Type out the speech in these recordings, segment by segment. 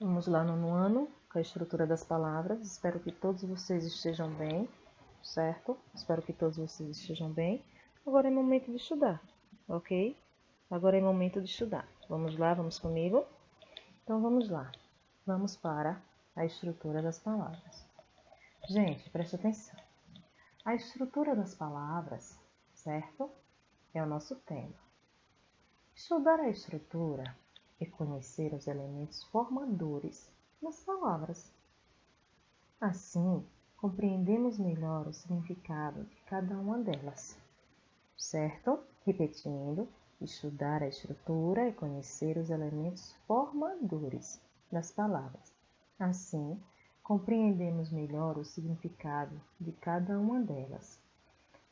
Vamos lá no ano, com a estrutura das palavras. Espero que todos vocês estejam bem, certo? Espero que todos vocês estejam bem. Agora é momento de estudar, ok? Agora é momento de estudar. Vamos lá, vamos comigo? Então vamos lá. Vamos para a estrutura das palavras. Gente, preste atenção. A estrutura das palavras, certo? É o nosso tema. Estudar a estrutura é conhecer os elementos formadores das palavras. Assim, compreendemos melhor o significado de cada uma delas, certo? Repetindo, estudar a estrutura é conhecer os elementos formadores das palavras. Assim, compreendemos melhor o significado de cada uma delas.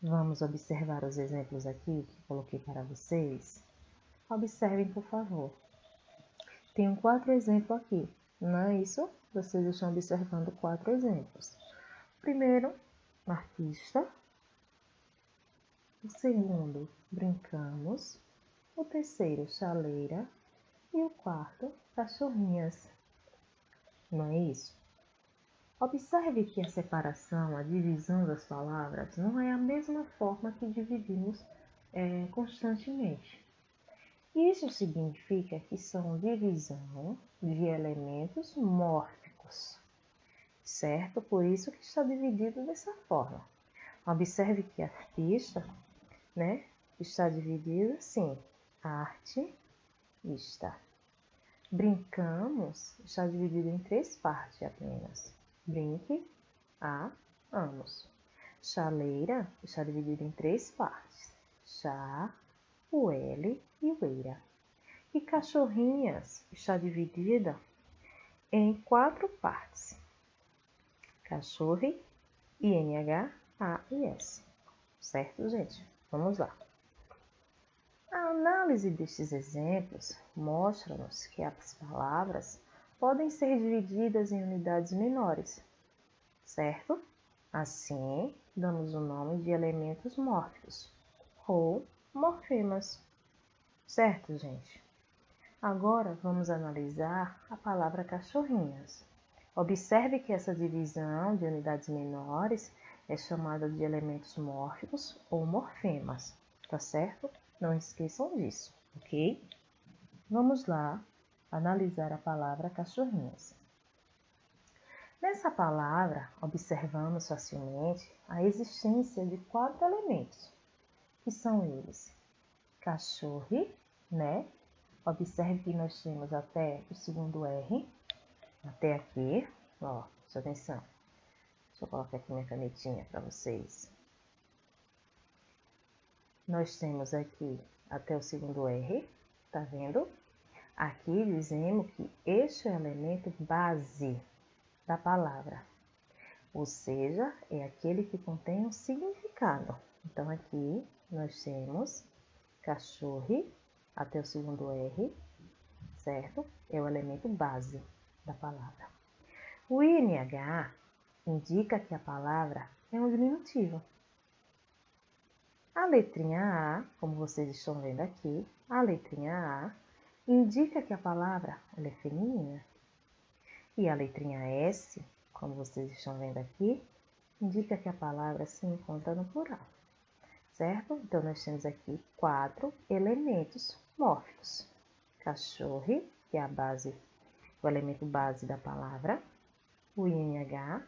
Vamos observar os exemplos aqui que coloquei para vocês? Observem, por favor. Tenho 4 exemplos aqui, não é isso? Vocês estão observando 4 exemplos. O primeiro, artista. O segundo, brincamos. O terceiro, chaleira. E o quarto, cachorrinhas. Não é isso? Observe que a separação, a divisão das palavras não é a mesma forma que dividimos constantemente. Isso significa que são divisão de elementos mórficos, certo? Por isso que está dividido dessa forma. Observe que artista, né, está dividido assim, arte, está. Brincamos está dividido em 3 partes apenas. Brinque, a, amos. Chaleira está dividido em 3 partes. Chá, o L e o eira. E cachorrinhas está dividida em 4 partes. Cachorre, INH, A e S. Certo, gente? Vamos lá. A análise destes exemplos mostra-nos que as palavras podem ser divididas em unidades menores, certo? Assim, damos o nome de elementos mórficos ou morfemas. Certo, gente? Agora vamos analisar a palavra cachorrinhas. Observe que essa divisão de unidades menores é chamada de elementos mórficos ou morfemas, tá certo? Não esqueçam disso, ok? Vamos lá analisar a palavra cachorrinhas. Nessa palavra, observamos facilmente a existência de 4 elementos, que são eles: cachorre, né? Observe que nós temos até o segundo R, até aqui, ó, presta atenção. Deixa eu colocar aqui minha canetinha para vocês. Nós temos aqui até o segundo R, tá vendo? Aqui dizemos que este é o elemento base da palavra, ou seja, é aquele que contém um significado. Então, aqui nós temos cachorre até o segundo R, certo? É o elemento base da palavra. O INH indica que a palavra é um diminutivo. A letrinha A, como vocês estão vendo aqui, a letrinha A indica que a palavra ela é feminina. E a letrinha S, como vocês estão vendo aqui, indica que a palavra se encontra no plural. Certo? Então, nós temos aqui 4 elementos mórficos. Cachorre, que é a base, o elemento base da palavra. O INH,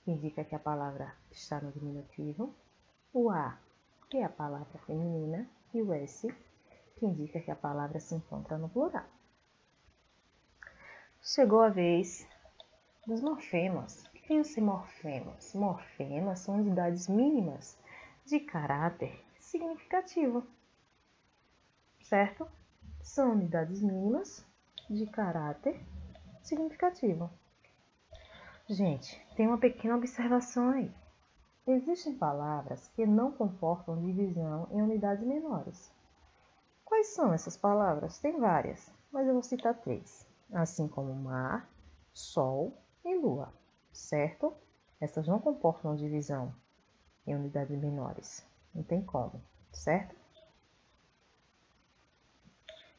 que indica que a palavra está no diminutivo. O A, que é a palavra feminina. E o S, que indica que a palavra se encontra no plural. Chegou a vez dos morfemas. O que são morfemas? Morfemas são unidades mínimas de caráter significativo, certo? São unidades mínimas de caráter significativo. Gente, tem uma pequena observação aí. Existem palavras que não comportam divisão em unidades menores. Quais são essas palavras? Tem várias, mas eu vou citar 3. Assim como mar, sol e lua, certo? Essas não comportam divisão em unidades menores. Não tem como, certo?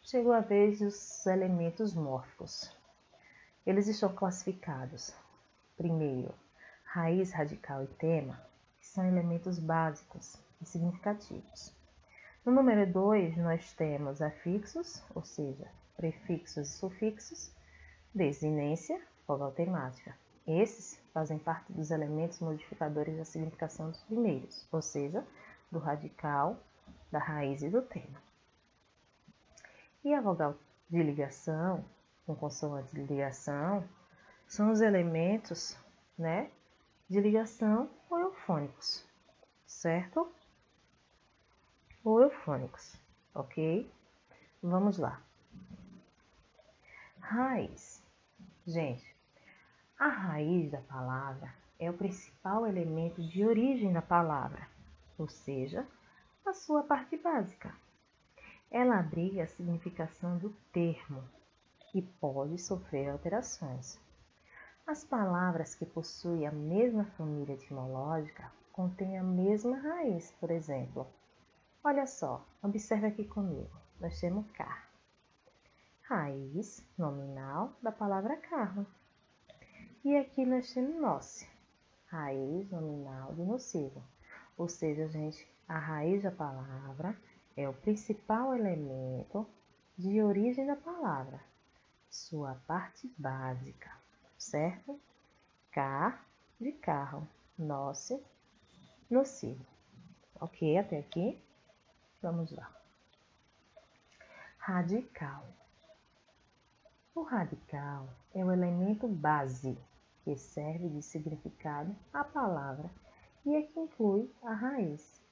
Chegou a vez dos elementos mórficos. Eles estão classificados, primeiro, raiz, radical e tema, que são elementos básicos e significativos. No número 2, nós temos afixos, ou seja, prefixos e sufixos, desinência, vogal temática. Esses fazem parte dos elementos modificadores da significação dos primeiros, ou seja, do radical, da raiz e do tema. E a vogal de ligação, com consoante de ligação, são os elementos, de ligação ou eufônicos, certo? Ou eufônicos, ok? Vamos lá. Raiz. Gente, a raiz da palavra é o principal elemento de origem da palavra, ou seja, a sua parte básica. Ela abriga a significação do termo e pode sofrer alterações. As palavras que possuem a mesma família etimológica contêm a mesma raiz, por exemplo. Olha só, observe aqui comigo. Nós temos car, raiz nominal da palavra carro. E aqui nós temos noce, raiz nominal de nocivo. Ou seja, gente, a raiz da palavra é o principal elemento de origem da palavra, sua parte básica, certo? Car, de carro, noce, nocivo. Ok, até aqui? Vamos lá. Radical. O radical é o elemento base que serve de significado à palavra e é que inclui a raiz.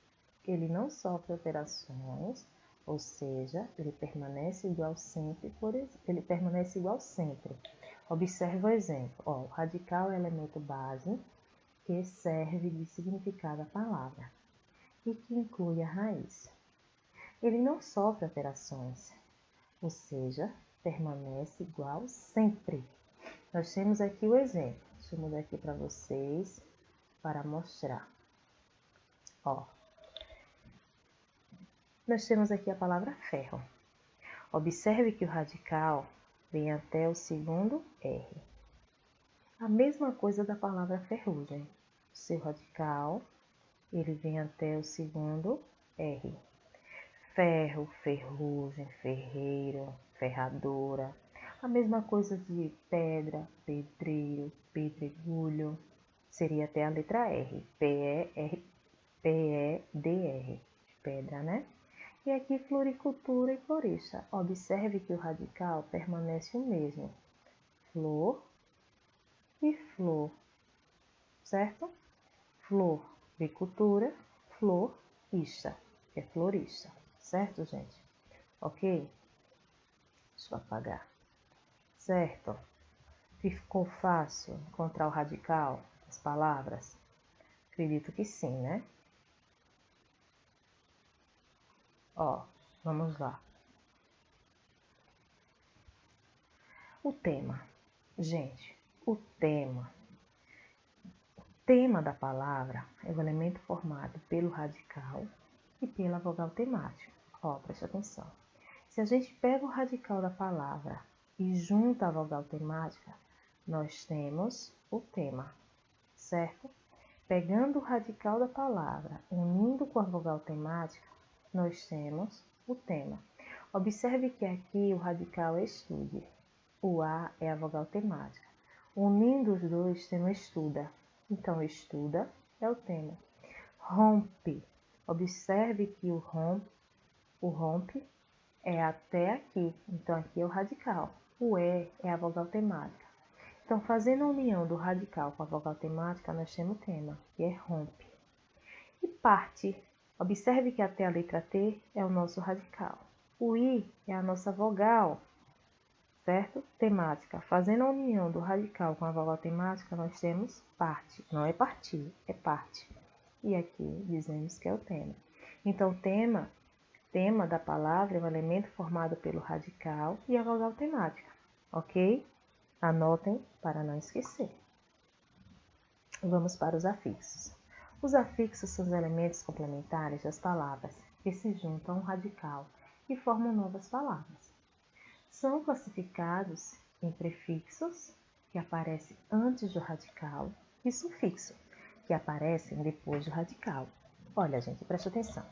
Ele não sofre alterações, ou seja, ele permanece igual sempre. Observe o exemplo. O radical é o elemento base que serve de significado à palavra e que inclui a raiz. Ele não sofre alterações, ou seja, permanece igual sempre. Nós temos aqui o exemplo. Deixa eu mudar aqui para vocês para mostrar. Nós temos aqui a palavra ferro. Observe que o radical vem até o segundo R. A mesma coisa da palavra ferrugem. O seu radical, ele vem até o segundo R. Ferro, ferrugem, ferreiro, ferradura. A mesma coisa de pedra, pedreiro, pedregulho. Seria até a letra R. P-E-D-R. Pedra, né? E aqui floricultura e florista. Observe que o radical permanece o mesmo. Flor e flor, certo? Floricultura, florista, que é florista, certo, gente? Ok? Deixa eu apagar. Certo? Ficou fácil encontrar o radical das palavras? Acredito que sim, né? Vamos lá. O tema. Gente, o tema da palavra é o elemento formado pelo radical e pela vogal temática. Preste atenção. Se a gente pega o radical da palavra e junta a vogal temática, nós temos o tema, certo? Pegando o radical da palavra, unindo com a vogal temática, nós temos o tema. Observe que aqui o radical é estude. O A é a vogal temática. Unindo os dois, temos estuda. Então, estuda é o tema. Rompe. Observe que o rompe é até aqui. Então, aqui é o radical. O E é a vogal temática. Então, fazendo a união do radical com a vogal temática, nós temos o tema, que é rompe. E parte. Observe que até a letra T é o nosso radical. O I é a nossa vogal, certo? Temática. Fazendo a união do radical com a vogal temática, nós temos parte. Não é partir, é parte. E aqui dizemos que é o tema. Então, tema da palavra é um elemento formado pelo radical e a vogal temática, ok? Anotem para não esquecer. Vamos para os afixos. Os afixos são os elementos complementares das palavras que se juntam ao radical e formam novas palavras. São classificados em prefixos que aparece antes do radical, e sufixo, que aparecem depois do radical. Olha, gente, presta atenção.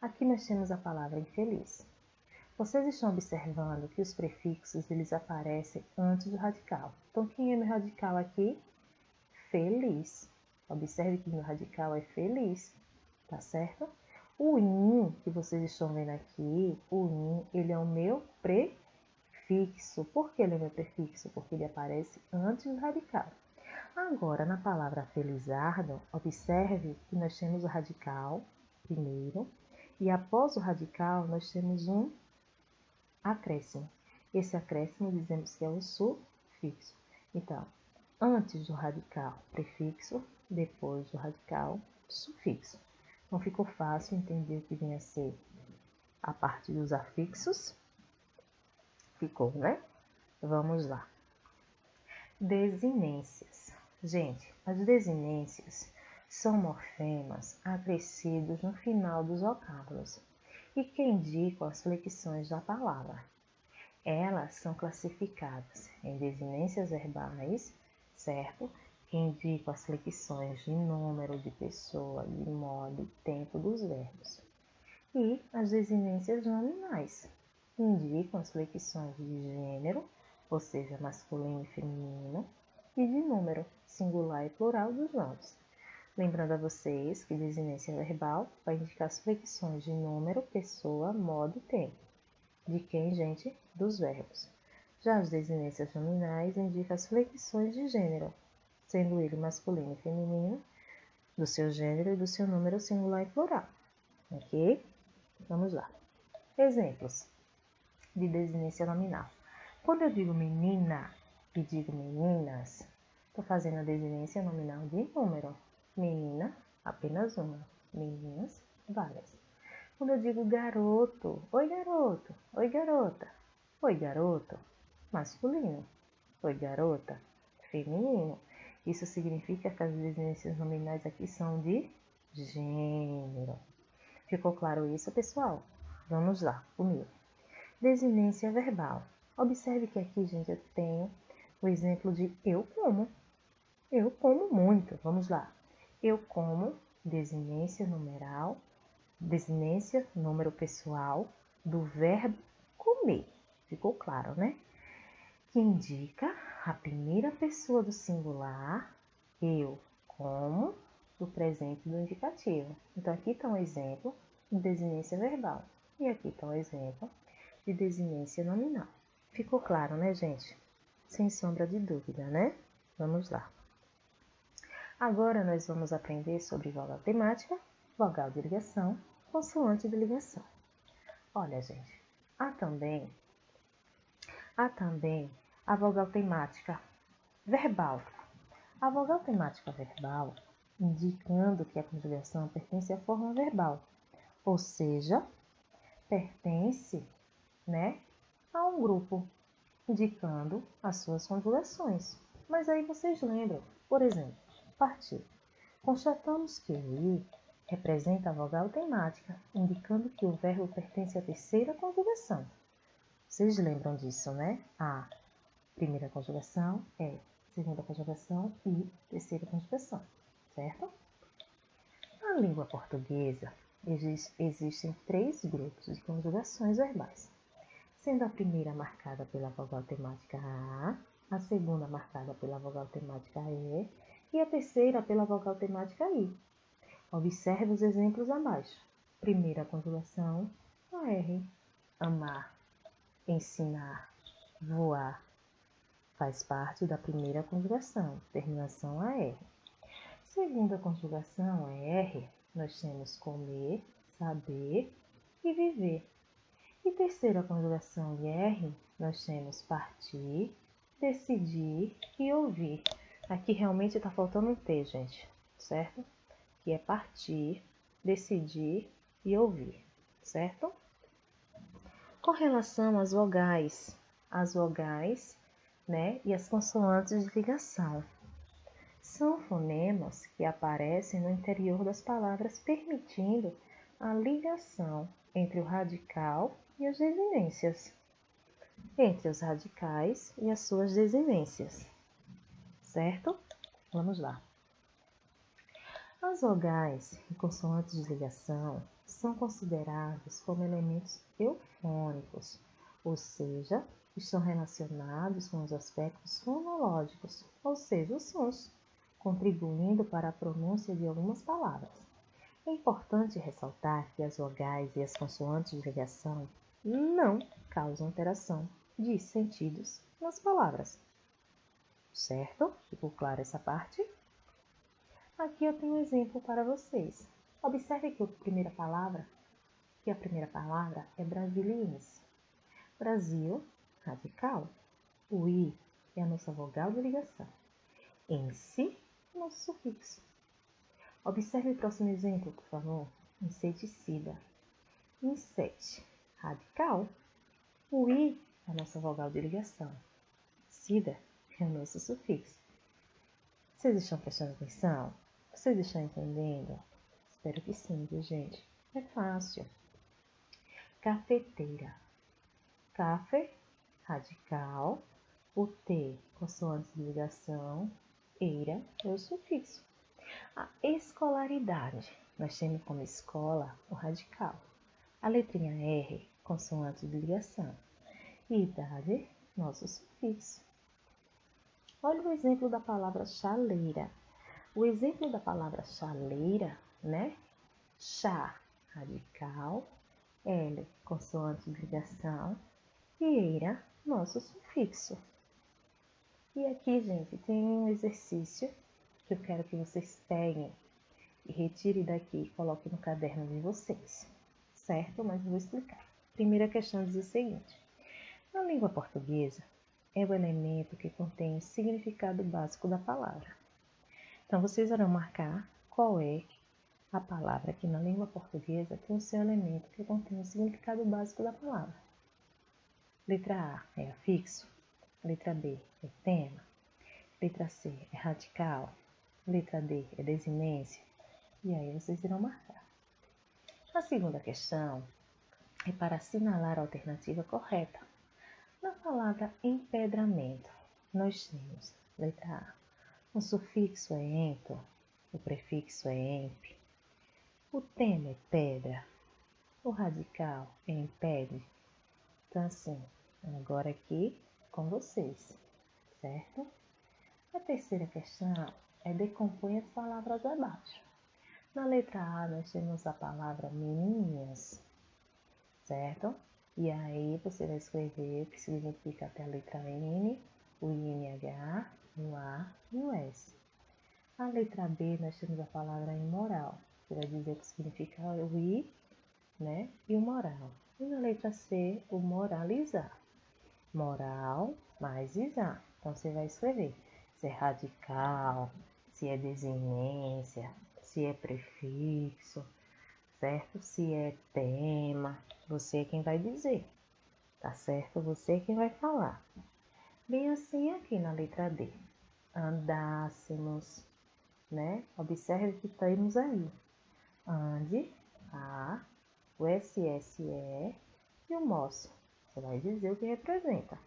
Aqui nós temos a palavra infeliz. Vocês estão observando que os prefixos eles aparecem antes do radical. Então, quem é meu radical aqui? Feliz. Observe que meu radical é feliz, tá certo? O in, que vocês estão vendo aqui, o in, ele é o meu prefixo. Por que ele é meu prefixo? Porque ele aparece antes do radical. Agora, na palavra felizardo, observe que nós temos o radical primeiro, e após o radical nós temos um acréscimo. Esse acréscimo dizemos que é o sufixo. Então, antes do radical, prefixo, depois do radical, sufixo. Então, ficou fácil entender o que vem a ser a parte dos afixos? Ficou, né? Vamos lá. Desinências. Gente, as desinências são morfemas acrescidos no final dos vocábulos e que indicam as flexões da palavra. Elas são classificadas em desinências verbais, certo? Que indicam as flexões de número, de pessoa, de modo e tempo dos verbos. E as desinências nominais, que indicam as flexões de gênero, ou seja, masculino e feminino, e de número, singular e plural dos nomes. Lembrando a vocês que desinência verbal vai indicar as flexões de número, pessoa, modo e tempo. De quem, gente? Dos verbos. Já as desinências nominais indicam as flexões de gênero, sendo ele masculino e feminino, do seu gênero e do seu número singular e plural. Ok? Vamos lá. Exemplos de desinência nominal. Quando eu digo menina e digo meninas, estou fazendo a desinência nominal de número. Menina, apenas uma. Meninas, várias. Quando eu digo garoto, oi garoto, oi garota, oi garoto, masculino, oi garota, feminino. Isso significa que as desinências nominais aqui são de gênero. Ficou claro isso, pessoal? Vamos lá, comigo. Desinência verbal. Observe que aqui, gente, eu tenho o exemplo de eu como. Eu como muito. Vamos lá. Eu como, desinência numeral, desinência número pessoal do verbo comer. Ficou claro, né? Que indica a primeira pessoa do singular, eu como, do presente do indicativo. Então, aqui está um exemplo de desinência verbal. E aqui está um exemplo de desinência nominal. Ficou claro, né, gente? Sem sombra de dúvida, né? Vamos lá. Agora nós vamos aprender sobre vogal temática, vogal de ligação, consoante de ligação. Olha, gente, há também a vogal temática verbal. A vogal temática verbal, indicando que a conjugação pertence à forma verbal, ou seja, pertence, né, a um grupo, indicando as suas conjugações. Mas aí vocês lembram, por exemplo, partir. Constatamos que o i representa a vogal temática, indicando que o verbo pertence à terceira conjugação. Vocês lembram disso, né? A primeira conjugação é segunda conjugação e terceira conjugação, certo? Na língua portuguesa, existem 3 grupos de conjugações verbais, sendo a primeira marcada pela vogal temática a segunda marcada pela vogal temática e a terceira pela vogal temática I. Observe os exemplos abaixo. Primeira conjugação, a R. Amar, ensinar, voar. Faz parte da primeira conjugação, terminação a R. Segunda conjugação, a R, nós temos comer, saber e viver. E terceira conjugação, R, nós temos partir, decidir e ouvir. Aqui realmente está faltando um T, gente, certo? Que é partir, decidir e ouvir, certo? Com relação às vogais, né, e as consoantes de ligação. São fonemas que aparecem no interior das palavras, permitindo a ligação entre o radical e as desinências, entre os radicais e as suas desinências. certo? Vamos lá. As vogais e consoantes de ligação são consideradas como elementos eufônicos, ou seja, estão relacionados com os aspectos fonológicos, ou seja, os sons, contribuindo para a pronúncia de algumas palavras. É importante ressaltar que as vogais e as consoantes de ligação não causam alteração de sentidos nas palavras. Certo? Ficou clara essa parte? Aqui eu tenho um exemplo para vocês. Observe que a primeira palavra é brasiliense. Brasil, radical. O I é a nossa vogal de ligação. Ence, nosso sufixo. Observe o próximo exemplo, por favor. Inseticida. Insete, radical. O I é a nossa vogal de ligação. Cida é o nosso sufixo. Vocês estão prestando atenção? Vocês estão entendendo? Espero que sim, viu, gente? É fácil. Cafeteira. Café, radical. O T, consoante de ligação. Eira é o sufixo. A escolaridade. Nós temos como escola o radical. A letrinha R, consoante de ligação. E idade, nosso sufixo. Olha o exemplo da palavra chaleira. O exemplo da palavra chaleira, né? Chá, radical. L, consoante de ligação. E eira, nosso sufixo. E aqui, gente, tem um exercício que eu quero que vocês peguem e retirem daqui e coloquem no caderno de vocês. Certo? Mas vou explicar. Primeira questão diz o seguinte. Na língua portuguesa, é o elemento que contém o significado básico da palavra. Então, vocês irão marcar qual é a palavra que na língua portuguesa tem o seu elemento que contém o significado básico da palavra. Letra A é afixo, letra B é tema, letra C é radical, letra D é desinência, e aí vocês irão marcar. A segunda questão é para assinalar a alternativa correta. Na palavra empedramento, nós temos, letra A, o sufixo é ento, o prefixo é emp, o tema é pedra, o radical é impede. Então, assim, agora aqui com vocês, certo? A terceira questão é decompõe as palavras abaixo. Na letra A, nós temos a palavra menininhas, certo? E aí você vai escrever o que significa até a letra N, o INH, o A e o S. A letra B, nós temos a palavra imoral, que vai dizer o que significa o I, né? E o moral. E na letra C, o moralizar. Moral mais isar. Então, você vai escrever se é radical, se é desinência, se é prefixo, certo? Se é tema, você é quem vai dizer, tá certo? Você é quem vai falar. Bem assim aqui na letra D. Andássemos, né? Observe que temos aí. Ande, A, o SSE e o MOS. Você vai dizer o que representa.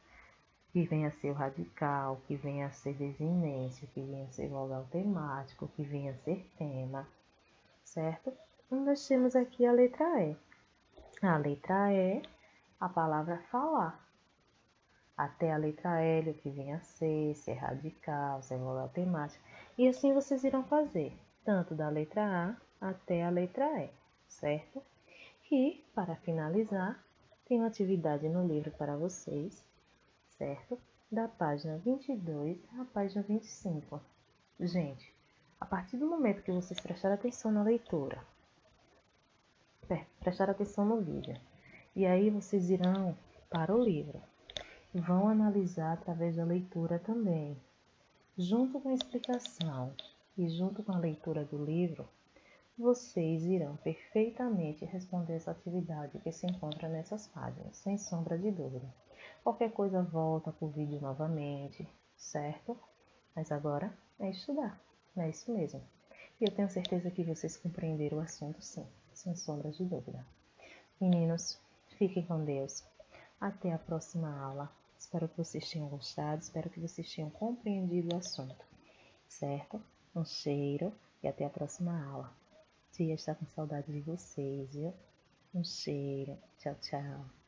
Que venha a ser o radical, que venha a ser desinência, que venha a ser vogal temático, que venha a ser tema, certo? E nós temos aqui a letra E. A letra E, a palavra falar. Até a letra L, o que venha a ser, se é radical, se é vogal temático. E assim vocês irão fazer, tanto da letra A até a letra E, certo? E, para finalizar, tem uma atividade no livro para vocês, certo? Da página 22 à página 25. Gente, a partir do momento que vocês prestarem atenção na leitura, prestar atenção no vídeo, e aí vocês irão para o livro, vão analisar através da leitura também. Junto com a explicação e junto com a leitura do livro, vocês irão perfeitamente responder essa atividade que se encontra nessas páginas, sem sombra de dúvida. Qualquer coisa volta para o vídeo novamente, certo? Mas agora é estudar, não é isso mesmo. E eu tenho certeza que vocês compreenderam o assunto sim, sem sombra de dúvida. Meninos, fiquem com Deus. Até a próxima aula. Espero que vocês tenham gostado, espero que vocês tenham compreendido o assunto. certo? Um cheiro e até a próxima aula. Tia está com saudade de vocês, viu? Um cheiro. Tchau, tchau.